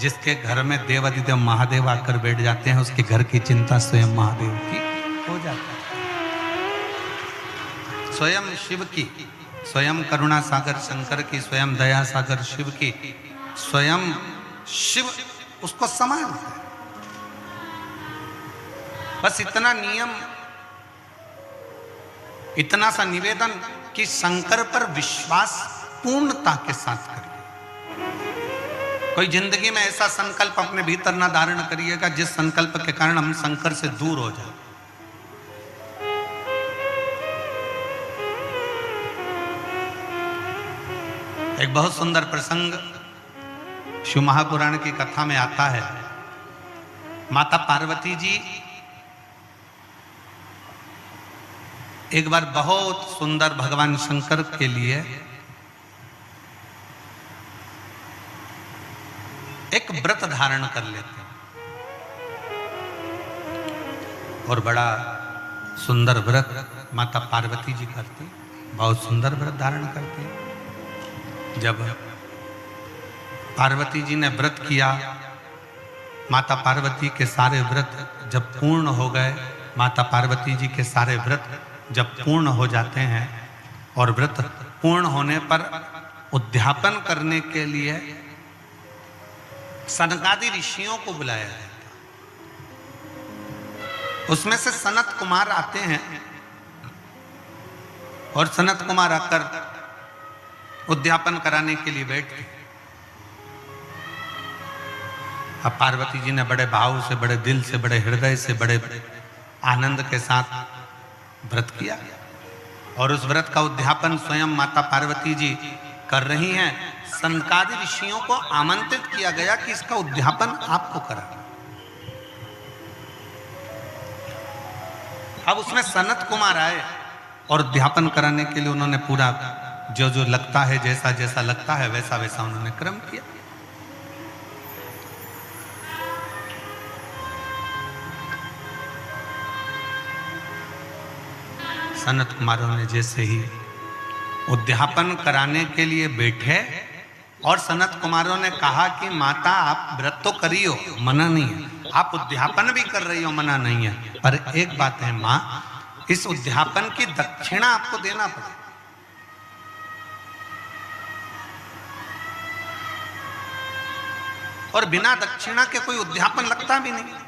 जिसके घर में देवाधिदेव महादेव आकर बैठ जाते हैं, उसके घर की चिंता स्वयं महादेव की हो जाती है, स्वयं शिव की, स्वयं करुणा सागर शंकर की, स्वयं दया सागर शिव की, स्वयं शिव उसको संभालते हैं। बस इतना नियम, इतना सा निवेदन कि शंकर पर विश्वास पूर्णता के साथ करिए। कोई जिंदगी में ऐसा संकल्प अपने भीतर ना धारण करिएगा जिस संकल्प के कारण हम शंकर से दूर हो जाए। एक बहुत सुंदर प्रसंग शिव महापुराण की कथा में आता है। माता पार्वती जी एक बार बहुत सुंदर भगवान शंकर के लिए एक व्रत धारण कर लेते हैं और बड़ा सुंदर व्रत माता पार्वती जी करती, बहुत सुंदर व्रत धारण करती। जब पार्वती जी ने व्रत किया, माता पार्वती के सारे व्रत जब पूर्ण हो गए, माता पार्वती जी के सारे व्रत जब पूर्ण हो जाते हैं और व्रत पूर्ण होने पर उद्यापन करने के लिए सनकादि ऋषियों को बुलाया जाता। उसमें से सनत कुमार आते हैं और सनत कुमार आकर उद्यापन कराने के लिए बैठ गए। अब पार्वती जी ने बड़े भाव से, बड़े दिल से, बड़े हृदय से, बड़े आनंद के साथ व्रत किया और उस व्रत का उद्यापन स्वयं माता पार्वती जी कर रही हैं। सनकादि ऋषियों को आमंत्रित किया गया कि इसका उद्यापन आपको कराना। अब उसमें सनत कुमार आए और उद्यापन कराने के लिए उन्होंने पूरा जो जो लगता है, जैसा जैसा लगता है वैसा वैसा उन्होंने क्रम किया। सनत कुमारों ने जैसे ही उद्यापन कराने के लिए बैठे और सनत कुमारों ने कहा कि माता आप व्रत तो करियो, मना नहीं है, आप उद्यापन भी कर रही हो, मना नहीं है, पर एक बात है मां, इस उद्यापन की दक्षिणा आपको देना पड़ेगा। और बिना दक्षिणा के कोई उद्यापन लगता भी नहीं।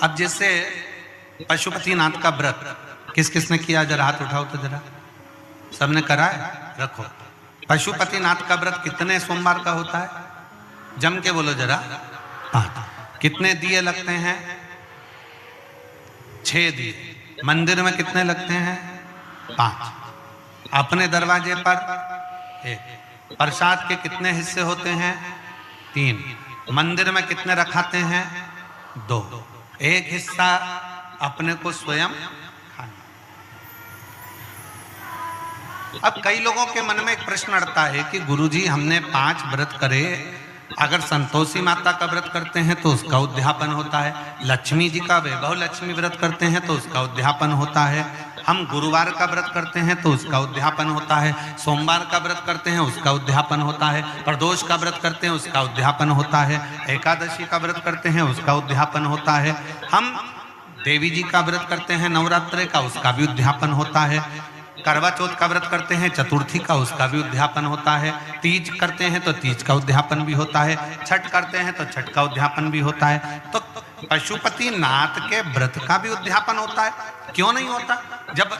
अब जैसे पशुपतिनाथ का व्रत किस किसने किया, जरा हाथ उठाओ तो जरा। सबने करा है? रखो। पशुपतिनाथ का व्रत कितने सोमवार का होता है? जम के बोलो जरा। 5। कितने दिए लगते हैं? 6 दिए। मंदिर में कितने लगते हैं? 5। अपने दरवाजे पर 1। प्रसाद के कितने हिस्से होते हैं? 3। मंदिर में कितने रखाते हैं? 2। एक हिस्सा अपने को स्वयं खाना। अब कई लोगों के मन में एक प्रश्न अड़ता है कि गुरुजी हमने 5 व्रत करे, अगर संतोषी माता का व्रत करते हैं तो उसका उद्यापन होता है, लक्ष्मी जी का वैभव लक्ष्मी व्रत करते हैं तो उसका उद्यापन होता है, हम गुरुवार का व्रत करते हैं तो उसका उद्यापन होता है, सोमवार का व्रत करते हैं उसका उद्यापन होता है, प्रदोष का व्रत करते हैं उसका उद्यापन होता है, एकादशी का व्रत करते हैं उसका उद्यापन होता है, हम देवी जी का व्रत करते हैं नवरात्रि का, उसका भी उद्यापन होता है, करवा चौथ का व्रत करते हैं चतुर्थी का, उसका भी उद्यापन होता है, तीज करते हैं तो तीज का उद्यापन भी होता है, छठ करते हैं तो छठ का उद्यापन भी होता है। तो पशुपतिनाथ के व्रत का भी उद्यापन होता है, क्यों नहीं होता? जब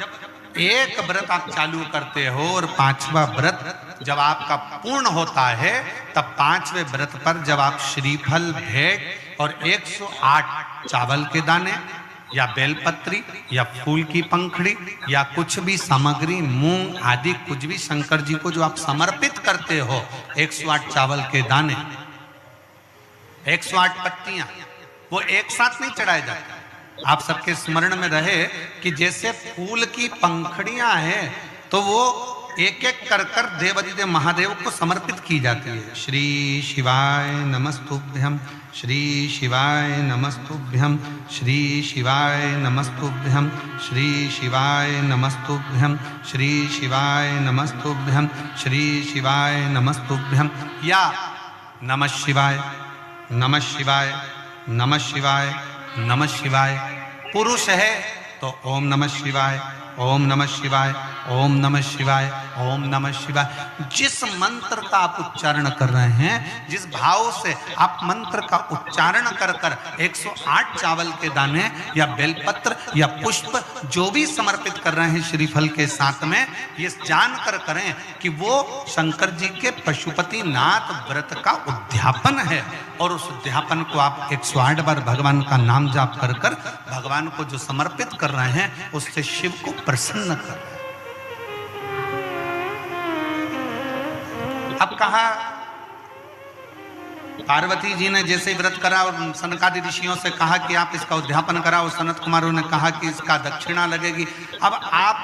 एक व्रत आप चालू करते हो और 5वां व्रत जब आपका पूर्ण होता है, तब 5वें व्रत पर जब आप श्रीफल, भेंट और 108 चावल के दाने या बेलपत्री या फूल की पंखड़ी या कुछ भी सामग्री, मूंग आदि कुछ भी शंकर जी को जो आप समर्पित करते हो, 108 चावल के दाने, 108 पत्तियां, वो एक साथ नहीं चढ़ाए जाते। आप सबके स्मरण में रहे कि जैसे फूल की पंखड़ियां हैं तो वो एक एक कर कर देवादिदेव महादेव को समर्पित की जाती है। श्री शिवाय नमस्तुभ्यम, श्री शिवाय नमस्तुभ्यम, श्री शिवाय नमस्तुभ्यम, श्री शिवाय नमस्तुभ्यम, श्री शिवाय नमस्तुभ्यम, श्री शिवाय नमस्तुभ्यम, या नमः शिवाय, नमः शिवाय, नमः शिवाय, नमः शिवाय। पुरुष है तो ओम नमः शिवाय, ओम नमः शिवाय, ओम नमः शिवाय, ओम नमः शिवाय। जिस मंत्र का आप उच्चारण कर रहे हैं, जिस भाव से आप मंत्र का उच्चारण कर कर 108 चावल के दाने या बेलपत्र या पुष्प जो भी समर्पित कर रहे हैं श्रीफल के साथ में, ये जानकर करें कि वो शंकर जी के पशुपति नाथ व्रत का उद्यापन है। और उस उद्यापन को आप 108 बार भगवान का नाम जाप कर कर भगवान को जो समर्पित कर रहे हैं, उससे शिव को प्रसन्न कर रहे हैं। अब कहा पार्वती जी ने जैसे व्रत करा और सनकादि ऋषियों से कहा कि आप इसका उद्यापन करा, और सनत कुमारों ने कहा कि इसका दक्षिणा लगेगी। अब आप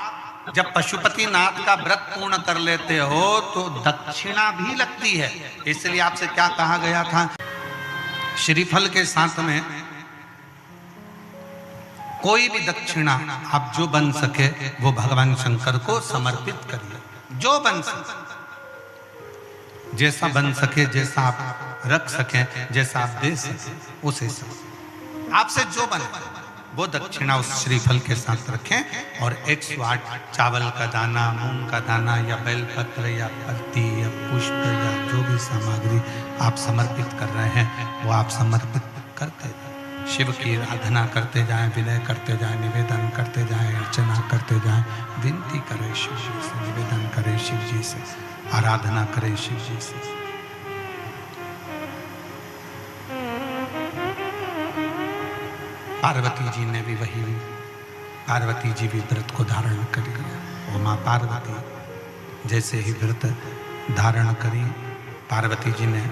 जब पशुपति नाथ का व्रत पूर्ण कर लेते हो तो दक्षिणा भी लगती है। इसलिए आपसे क्या कहा गया था, श्रीफल के साथ में कोई भी दक्षिणा आप जो बन सके वो भगवान शंकर को समर्पित करिए, जो बन सके, जैसा बन सके, जैसा आप रख सके, जैसा आप दे सके, उसे आपसे जो बने वो दक्षिणा उस श्रीफल के साथ रखें। और 108 चावल का दाना, मूंग का दाना या बेलपत्र या पत्ती या पुष्प या जो भी सामग्री आप समर्पित कर रहे हैं वो आप समर्पित करते जाएं, शिव की आराधना करते जाएं, विनय करते जाएं, निवेदन करते जाएं, अर्चना करते जाएं, विनती करें शिव जी से, निवेदन करें शिव जी से, आराधना करें शिव जी से। पार्वती जी ने भी वही, पार्वती जी भी व्रत को धारण कर लिया। वो माँ पार्वती जैसे ही व्रत धारण करी, पार्वती जी ने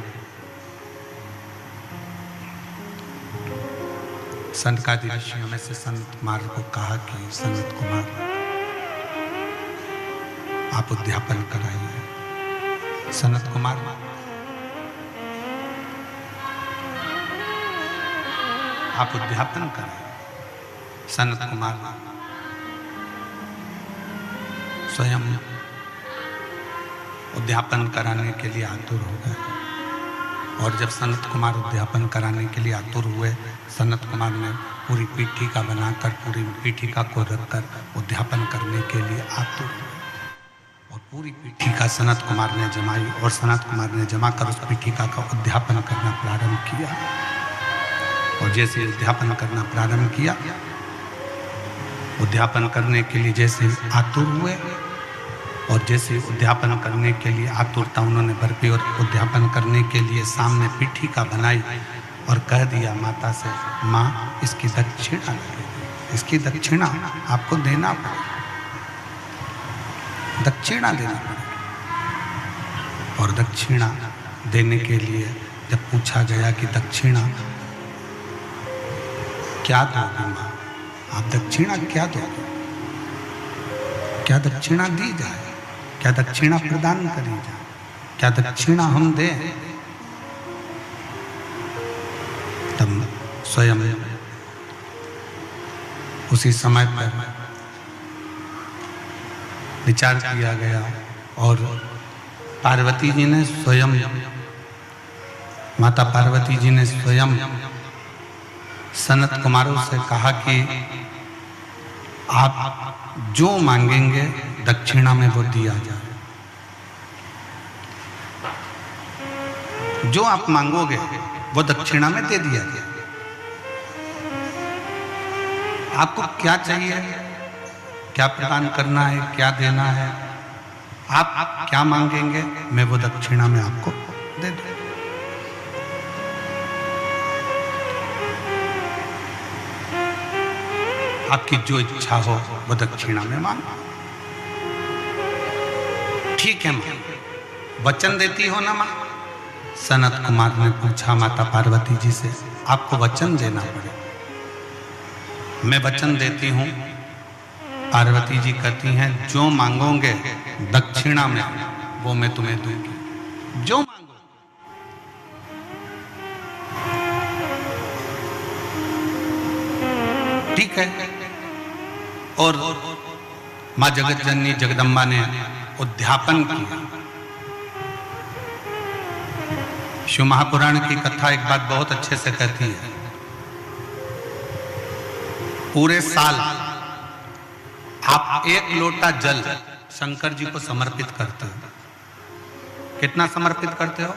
सनकादि ऋषियों में से संत कुमार को कहा कि संत कुमार आप उद्यापन कराइए। सनत कुमार आप उद्यापन करें। सनत कुमार स्वयं उद्यापन कराने के लिए आतुर हो गए। और जब सनत कुमार उद्यापन कराने के लिए आतुर हुए, सनत कुमार ने पूरी पीठिका बनाकर, पूरी पीठिका को रखकर उद्यापन करने के लिए आतुर हुए। और पूरी पीठिका सनत कुमार ने जमाई, और सनत कुमार ने जमाकर उस पीठिका का उद्यापन करना प्रारंभ किया। और जैसे उद्यापन करना प्रारंभ किया, उद्यापन करने के लिए जैसे आतुर हुए, और जैसे उद्यापन करने के लिए आतुरता उन्होंने बरपी और उद्यापन करने के लिए सामने पीठिका बनाई और कह दिया माता से, माँ इसकी दक्षिणा लगेगी, इसकी दक्षिणा आपको देना पड़ेगा, दक्षिणा देना पड़ेगा। और दक्षिणा देने के लिए जब पूछा गया कि दक्षिणा क्या दोगे माँ, आप दक्षिणा क्या दोगे, क्या दक्षिणा दी जाए, क्या दक्षिणा प्रदान करी जाए, क्या दक्षिणा हम दें। तब स्वयं उसी समय पर विचार किया गया और पार्वती जी ने स्वयं, माता पार्वती जी ने स्वयं सनत कुमारों से कहा कि आप जो मांगेंगे दक्षिणा में वो दिया जाए, जो आप मांगोगे वो दक्षिणा में दे दिया जाए। आपको क्या चाहिए, क्या प्रदान करना है, क्या देना है, आप क्या मांगेंगे मैं वो दक्षिणा में आपको दे दूं। आपकी जो इच्छा हो वो दक्षिणा में मांगो। ठीक है मां, वचन देती हो ना मां? सनत कुमार ने पूछा माता पार्वती जी से, आपको वचन देना पड़े। मैं वचन देती हूं, पार्वती जी कहती हैं जो मांगोगे दक्षिणा में वो मैं तुम्हें दूंगी, जो मांगो। ठीक है। और मां जगत जननी जगदम्बा ने उद्यापन किया। शिव महापुराण की कथा एक बात बहुत अच्छे से कहती है, पूरे साल आप 1 लोटा जल शंकर जी को समर्पित करते हो। कितना समर्पित करते हो?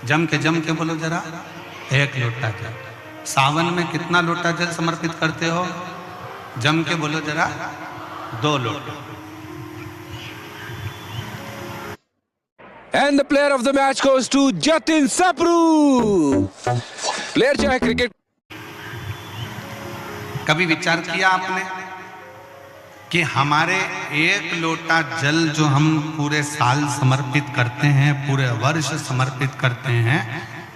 जम के बोलो जरा। 1 लोटा जल। सावन में कितना लोटा जल समर्पित करते हो? जम के बोलो जरा। 2 लोटा। And the player of the match goes to Jatin Sapru. Player चाहे क्रिकेट। कभी विचार किया आपने कि हमारे 1 लोटा जल जो हम पूरे साल समर्पित करते हैं, पूरे वर्ष समर्पित करते हैं,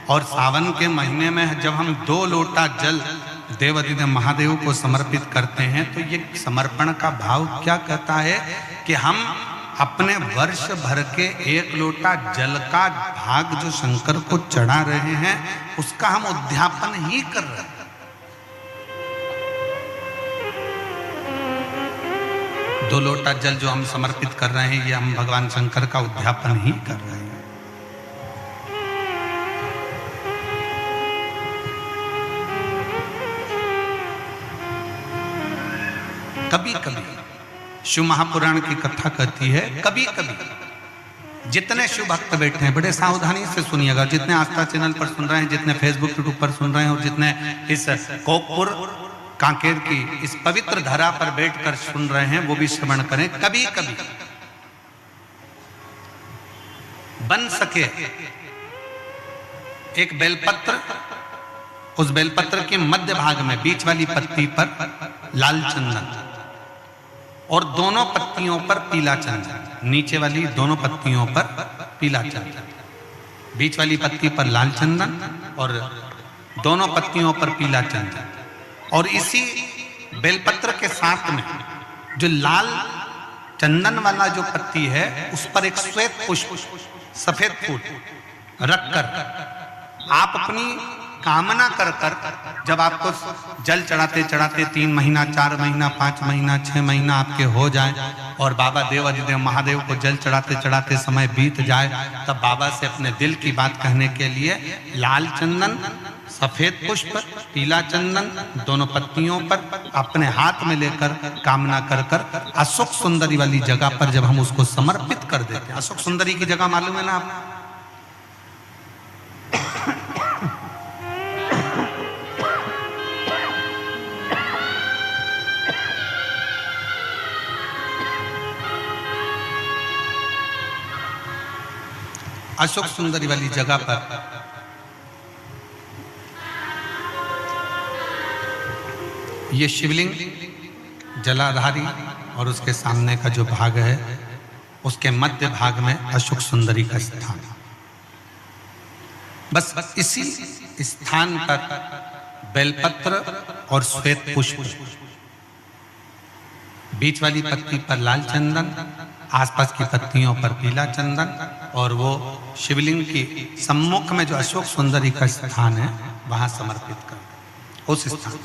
और सावन के महीने में जब हम 2 लोटा जल देवाधिदेव महादेव को समर्पित करते हैं, तो ये समर्पण का भाव क्या कहता है कि हम अपने वर्ष भर के 1 लोटा जल का भाग जो शंकर को चढ़ा रहे हैं, उसका हम उद्यापन ही कर रहे हैं। 2 लोटा जल जो हम समर्पित कर रहे हैं, ये हम भगवान शंकर का उद्यापन ही कर रहे हैं। कभी कभी शिव महापुराण की कथा कहती है, कभी कभी जितने शिव भक्त बैठे हैं, बड़े सावधानी से सुनिएगा, जितने आस्था चैनल पर सुन रहे हैं, जितने फेसबुक यूट्यूब पर सुन रहे हैं, और जितने इस कोकपुर कांकेर की इस पवित्र धरा पर बैठकर सुन रहे हैं, वो भी श्रवण करें। कभी कभी बन सके एक बेलपत्र, उस बेलपत्र के मध्य भाग में बीच वाली पत्ती पर लाल चंदन और दोनों पत्तियों पर पीला चंदन, नीचे वाली दोनों पत्तियों पर पीला चंदन, बीच वाली पत्ती पर लाल चंदन और दोनों पत्तियों पर पीला चंदन, और इसी बेलपत्र के साथ में जो लाल चंदन वाला जो पत्ती है, उस पर एक श्वेत पुष्प, सफेद फूल रखकर आप अपनी कामना कर जब आपको जल चढ़ाते चढ़ाते 3 महीना, 4 महीना, 5 महीना, 6 महीना आपके हो जाए, और बाबा देवाधिदेव महादेव को जल चढ़ाते चढ़ाते समय बीत जाए, तब बाबा से अपने दिल की बात कहने के लिए लाल चंदन, सफेद पुष्प, पीला चंदन दोनों पत्तियों पर अपने हाथ में लेकर कामना कर अशोक सुंदरी वाली जगह पर जब हम उसको समर्पित कर देते हैं। अशोक सुंदरी की जगह मालूम है ना आप? अशोक सुंदरी वाली जगह पर ये शिवलिंग जलाधारी और उसके सामने का जो भाग है, उसके मध्य भाग में अशोक सुंदरी का स्थान। बस इसी स्थान पर बेलपत्र और श्वेत पुष्प, बीच वाली पत्ती पर लाल चंदन, आसपास की पत्तियों पर पीला चंदन, और वो शिवलिंग की सम्मुख में जो अशोक सुंदरी का स्थान है, वहां समर्पित कर उस स्थान